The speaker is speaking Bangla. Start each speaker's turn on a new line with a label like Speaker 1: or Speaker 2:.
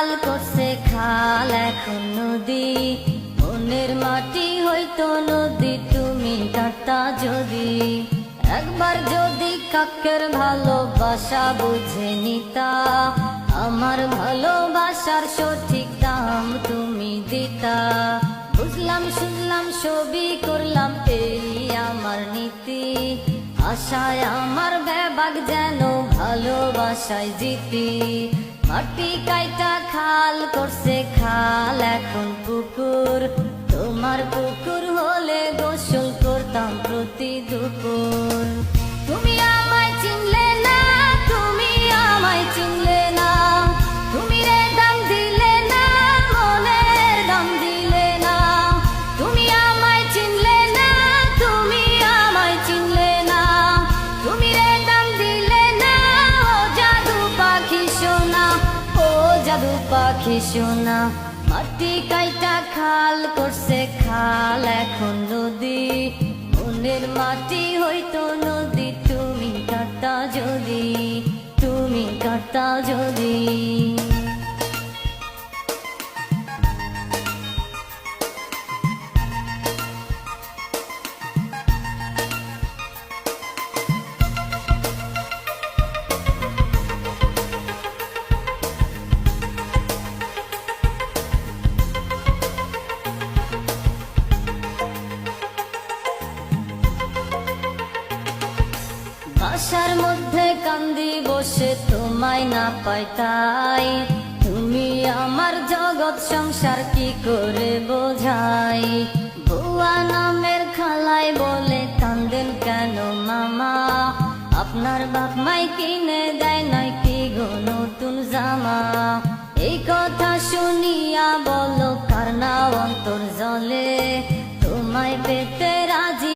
Speaker 1: খাল করছে খাল এখন নদী, মনের মাটি হইতো নদী তুমি কাটতা যদি। একবার যদি কাকের ভালোবাসা বুঝে নিতা, আমার ভালোবাসার সঠিক দাম তুমি দিতা। বুঝলাম শুনলাম সবই করলাম এই আমার নীতি, আশায় আমার বেবাক যেন ভালোবাসায় জিতি। মাটি কাইটা খাল করছে খাল এখন পুকুর, তোমার পুকুর হলে গোসল করতাম প্রতি দুপুর। তুমি আমায় চিনলে না, তুমি আমায় চিনলে না, তুমি রে দাম দিলে না, মনের দাম দিলে না। তুমি আমায় চিনলে না, তুমি আমায় চিনলে না, তুমি রে দাম দিলে না। ও জাদু পাখি সোনা, ও জাদু পাখি সোনা। মাটি কাইটা খাল করছে খাল এখন নদী, মনের মাটি হইতো নদী তুমি কাটতা যদি, তুমি কাটতা যদি। বাসার মধ্যে কান্দি বসে তোমায় না পাই তাই, তুমি আমার জগৎ সংসার কি করে বোঝাই। বুয়া নামের খালায় বলে কান্দেন কেন মামা, আপনার বাপ মাই কিনে দেয় নাই কি গো নতুন জামা। এই কথা শুনিয়া বলো কার না অন্তর জলে, তোমায় পেতে